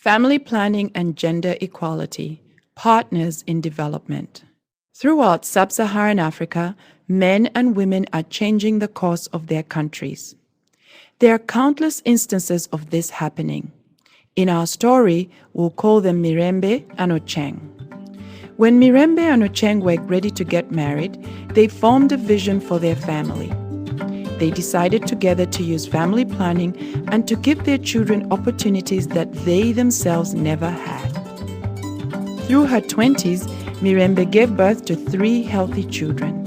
Family planning and gender equality, partners in development. Throughout sub-Saharan Africa, men and women are changing the course of their countries. There are countless instances of this happening. In our story, we'll call them Mirembe and Ocheng. When Mirembe and Ocheng were ready to get married, they formed a vision for their family. They decided together to use family planning and to give their children opportunities that they themselves never had. Through her 20s, Mirembe gave birth to 3 healthy children.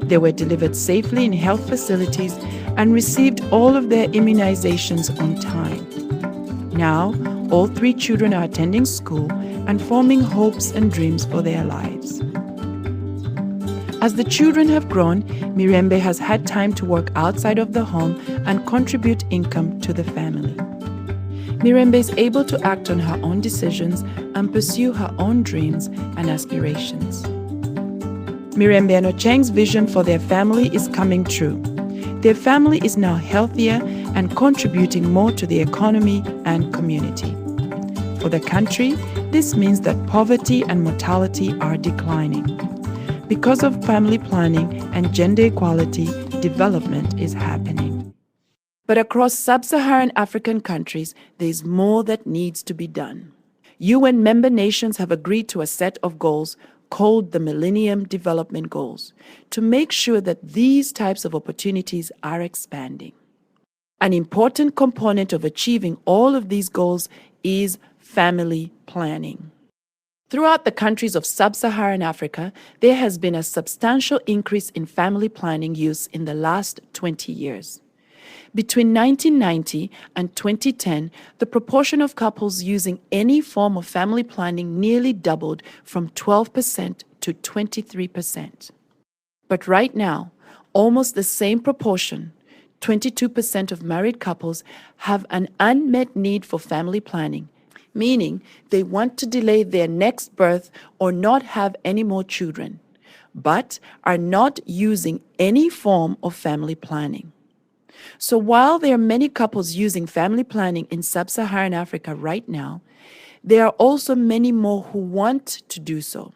They were delivered safely in health facilities and received all of their immunizations on time. Now, all 3 children are attending school and forming hopes and dreams for their lives. As the children have grown, Mirembe has had time to work outside of the home and contribute income to the family. Mirembe is able to act on her own decisions and pursue her own dreams and aspirations. Mirembe and Ocheng's vision for their family is coming true. Their family is now healthier and contributing more to the economy and community. For the country, this means that poverty and mortality are declining. Because of family planning and gender equality, development is happening. But across sub-Saharan African countries, there is more that needs to be done. UN member nations have agreed to a set of goals called the Millennium Development Goals to make sure that these types of opportunities are expanding. An important component of achieving all of these goals is family planning. Throughout the countries of sub-Saharan Africa, there has been a substantial increase in family planning use in the last 20 years. Between 1990 and 2010, the proportion of couples using any form of family planning nearly doubled from 12% to 23%. But right now, almost the same proportion, 22% of married couples, have an unmet need for family planning, meaning they want to delay their next birth or not have any more children, but are not using any form of family planning. So while there are many couples using family planning in sub-Saharan Africa right now, there are also many more who want to do so.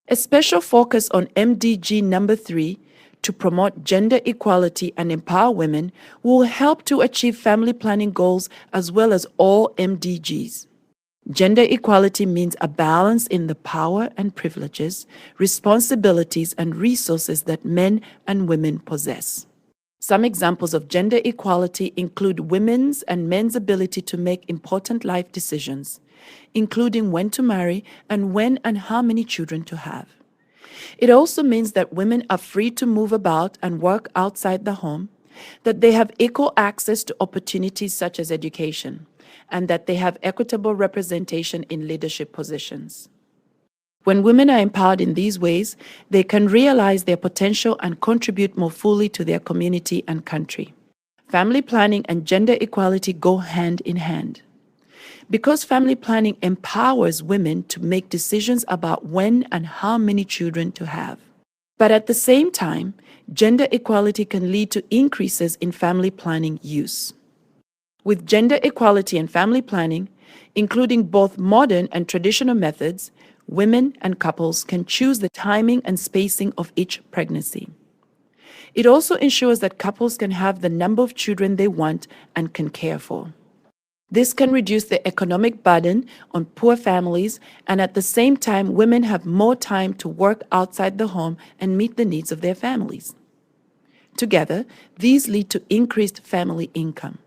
A special focus on MDG number 3, to promote gender equality and empower women, will help to achieve family planning goals as well as all MDGs. Gender equality means a balance in the power and privileges, responsibilities, and resources that men and women possess. Some examples of gender equality include women's and men's ability to make important life decisions, including when to marry and when and how many children to have. It also means that women are free to move about and work outside the home, that they have equal access to opportunities such as education, and that they have equitable representation in leadership positions. When women are empowered in these ways, they can realize their potential and contribute more fully to their community and country. Family planning and gender equality go hand in hand. Because family planning empowers women to make decisions about when and how many children to have. But at the same time, gender equality can lead to increases in family planning use. With gender equality and family planning, including both modern and traditional methods, women and couples can choose the timing and spacing of each pregnancy. It also ensures that couples can have the number of children they want and can care for. This can reduce the economic burden on poor families, and at the same time, women have more time to work outside the home and meet the needs of their families. Together, these lead to increased family income.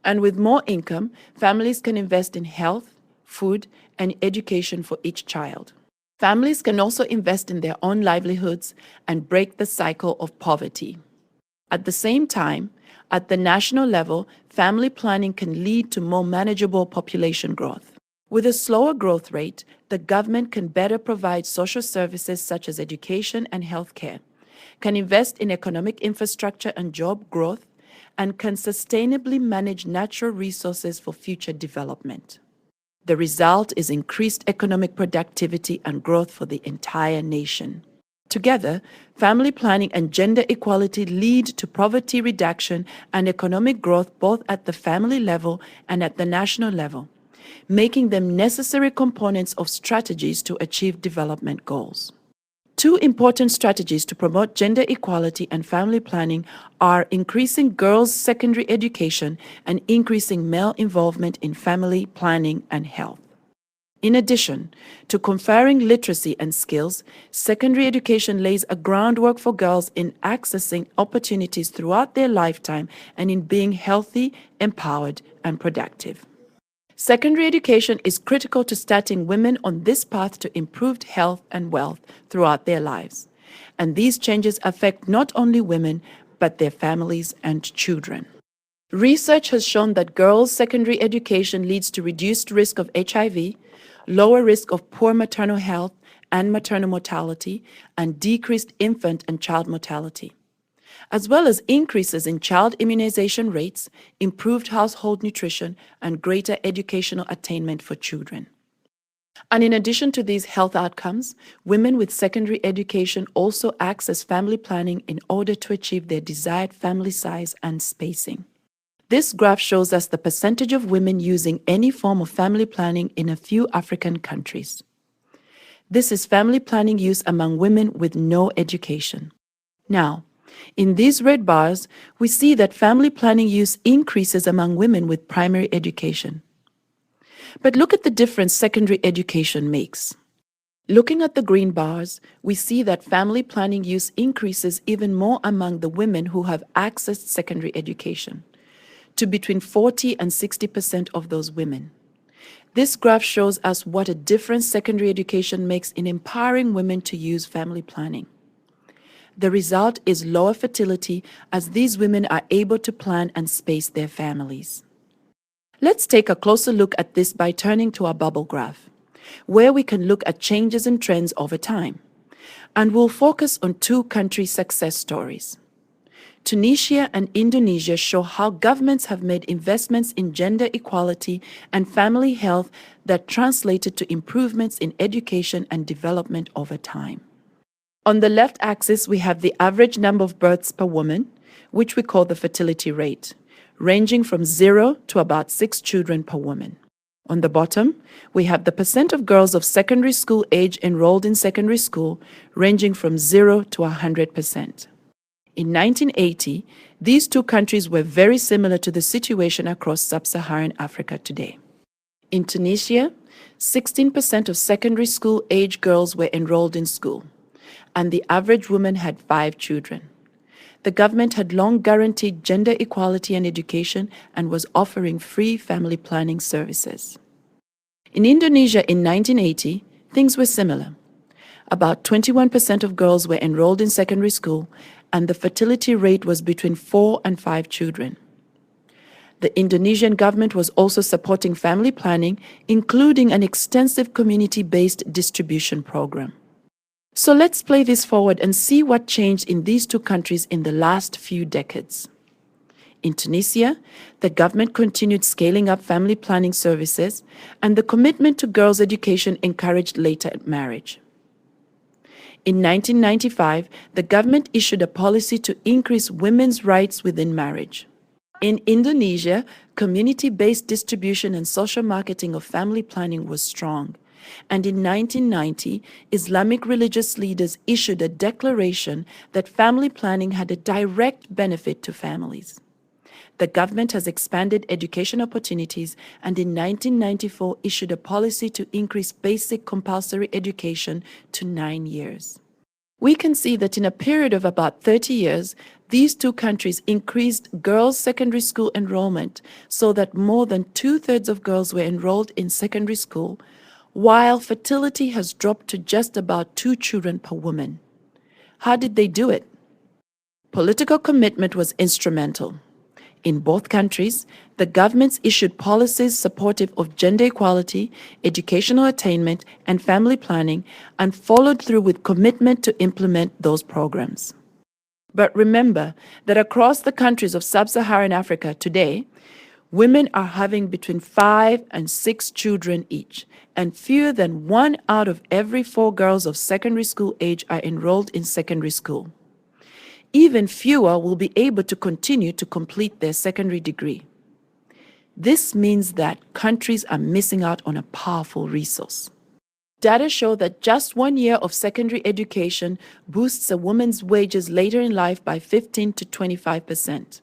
And with more income, families can invest in health, food, and education for each child. Families can also invest in their own livelihoods and break the cycle of poverty. At the same time, at the national level, family planning can lead to more manageable population growth. With a slower growth rate, the government can better provide social services such as education and healthcare, can invest in economic infrastructure and job growth, and can sustainably manage natural resources for future development. The result is increased economic productivity and growth for the entire nation. Together, family planning and gender equality lead to poverty reduction and economic growth both at the family level and at the national level. making them necessary components of strategies to achieve development goals. Two important strategies to promote gender equality and family planning are increasing girls' secondary education and increasing male involvement in family planning and health. In addition to conferring literacy and skills, secondary education lays a groundwork for girls in accessing opportunities throughout their lifetime and in being healthy, empowered, and productive. Secondary education is critical to starting women on this path to improved health and wealth throughout their lives. And these changes affect not only women, but their families and children. Research has shown that girls' secondary education leads to reduced risk of HIV, lower risk of poor maternal health and maternal mortality, and decreased infant and child mortality, as well as increases in child immunization rates, improved household nutrition, and greater educational attainment for children. And in addition to these health outcomes, women with secondary education also access family planning in order to achieve their desired family size and spacing. This graph shows us the percentage of women using any form of family planning in a few African countries. This is family planning use among women with no education. Now, in these red bars, we see that family planning use increases among women with primary education. But look at the difference secondary education makes. Looking at the green bars, we see that family planning use increases even more among the women who have accessed secondary education, to between 40 and 60% of those women. This graph shows us what a difference secondary education makes in empowering women to use family planning. The result is lower fertility as these women are able to plan and space their families. Let's take a closer look at this by turning to our bubble graph, where we can look at changes and trends over time. And we'll focus on two country success stories. Tunisia and Indonesia show how governments have made investments in gender equality and family health that translated to improvements in education and development over time. On the left axis, we have the average number of births per woman, which we call the fertility rate, ranging from 0 to about 6 children per woman. On the bottom, we have the percent of girls of secondary school age enrolled in secondary school, ranging from 0 to 100%. In 1980, these two countries were very similar to the situation across sub-Saharan Africa today. In Tunisia, 16% of secondary school age girls were enrolled in school, and the average woman had 5 children. The government had long guaranteed gender equality and education and was offering free family planning services. In Indonesia in 1980, things were similar. About 21% of girls were enrolled in secondary school, and the fertility rate was between 4 and 5 children. The Indonesian government was also supporting family planning, including an extensive community-based distribution program. So let's play this forward and see what changed in these two countries in the last few decades. In Tunisia, the government continued scaling up family planning services, and the commitment to girls' education encouraged later marriage. In 1995, the government issued a policy to increase women's rights within marriage. In Indonesia, community-based distribution and social marketing of family planning was strong. And in 1990, Islamic religious leaders issued a declaration that family planning had a direct benefit to families. The government has expanded education opportunities and in 1994 issued a policy to increase basic compulsory education to 9 years. We can see that in a period of about 30 years, these two countries increased girls' secondary school enrollment so that more than 2/3 of girls were enrolled in secondary school, while fertility has dropped to just about 2 children per woman. How did they do it? Political commitment was instrumental. In both countries, the governments issued policies supportive of gender equality, educational attainment, and family planning, and followed through with commitment to implement those programs. But remember that across the countries of sub-Saharan Africa today, women are having between 5 and 6 children each, and fewer than 1 out of every 4 girls of secondary school age are enrolled in secondary school. Even fewer will be able to continue to complete their secondary degree. This means that countries are missing out on a powerful resource. Data show that just 1 year of secondary education boosts a woman's wages later in life by 15 to 25%.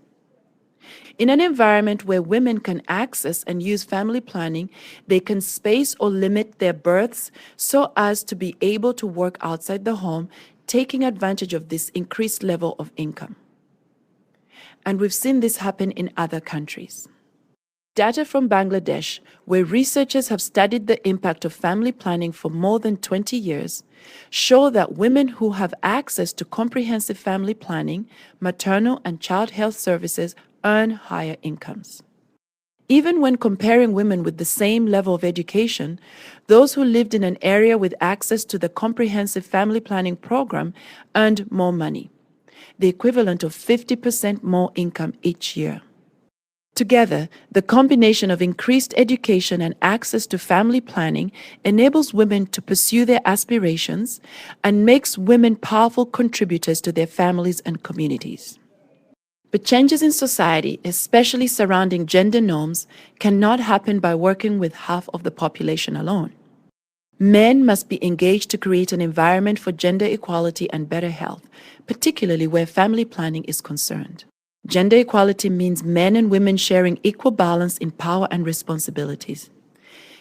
In an environment where women can access and use family planning, they can space or limit their births so as to be able to work outside the home, taking advantage of this increased level of income. And we've seen this happen in other countries. Data from Bangladesh, where researchers have studied the impact of family planning for more than 20 years, show that women who have access to comprehensive family planning, maternal and child health services earn higher incomes. Even when comparing women with the same level of education, those who lived in an area with access to the comprehensive family planning program earned more money, the equivalent of 50% more income each year. Together, the combination of increased education and access to family planning enables women to pursue their aspirations and makes women powerful contributors to their families and communities. But changes in society, especially surrounding gender norms, cannot happen by working with half of the population alone. Men must be engaged to create an environment for gender equality and better health, particularly where family planning is concerned. Gender equality means men and women sharing equal balance in power and responsibilities.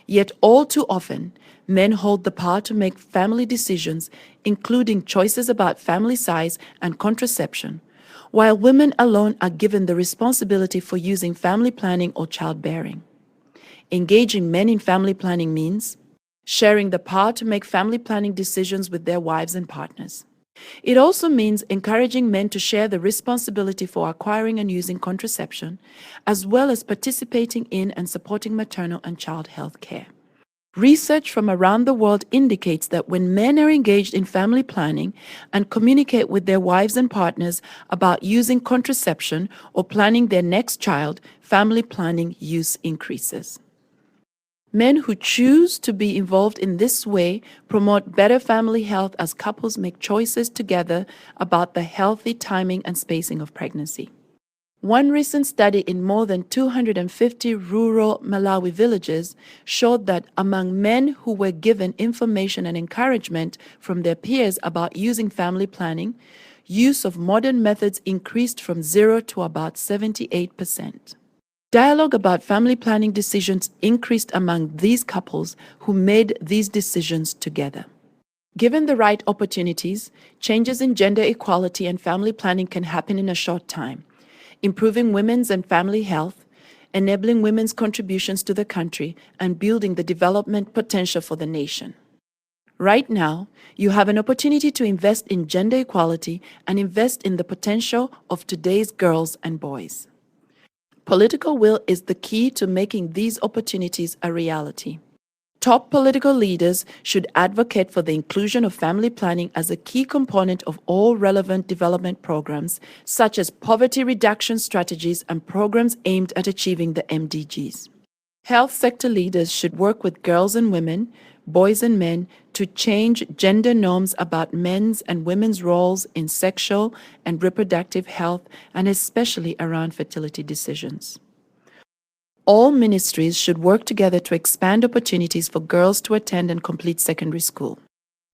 Yet all too often, men hold the power to make family decisions, including choices about family size and contraception, while women alone are given the responsibility for using family planning or childbearing. Engaging men in family planning means sharing the power to make family planning decisions with their wives and partners. It also means encouraging men to share the responsibility for acquiring and using contraception, as well as participating in and supporting maternal and child health care. Research from around the world indicates that when men are engaged in family planning and communicate with their wives and partners about using contraception or planning their next child, family planning use increases. Men who choose to be involved in this way promote better family health as couples make choices together about the healthy timing and spacing of pregnancy. One recent study in more than 250 rural Malawi villages showed that among men who were given information and encouragement from their peers about using family planning, use of modern methods increased from 0 to about 78%. Dialogue about family planning decisions increased among these couples who made these decisions together. Given the right opportunities, changes in gender equality and family planning can happen in a short time, improving women's and family health, enabling women's contributions to the country, and building the development potential for the nation. Right now, you have an opportunity to invest in gender equality and invest in the potential of today's girls and boys. Political will is the key to making these opportunities a reality. Top political leaders should advocate for the inclusion of family planning as a key component of all relevant development programs, such as poverty reduction strategies and programs aimed at achieving the MDGs. Health sector leaders should work with girls and women, boys and men, to change gender norms about men's and women's roles in sexual and reproductive health, and especially around fertility decisions. All ministries should work together to expand opportunities for girls to attend and complete secondary school.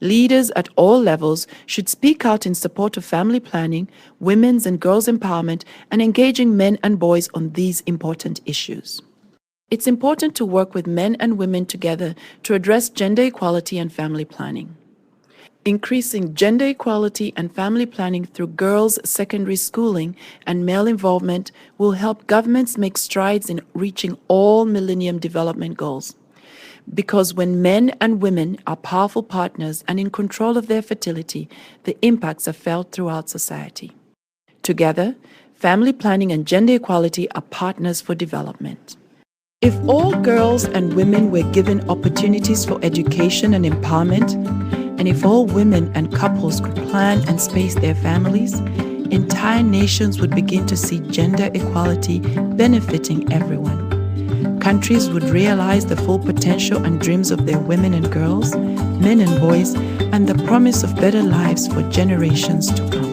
Leaders at all levels should speak out in support of family planning, women's and girls' empowerment, and engaging men and boys on these important issues. It's important to work with men and women together to address gender equality and family planning. Increasing gender equality and family planning through girls' secondary schooling and male involvement will help governments make strides in reaching all Millennium Development Goals. Because when men and women are powerful partners and in control of their fertility, the impacts are felt throughout society. Together, family planning and gender equality are partners for development. If all girls and women were given opportunities for education and empowerment, and if all women and couples could plan and space their families, entire nations would begin to see gender equality benefiting everyone. Countries would realize the full potential and dreams of their women and girls, men and boys, and the promise of better lives for generations to come.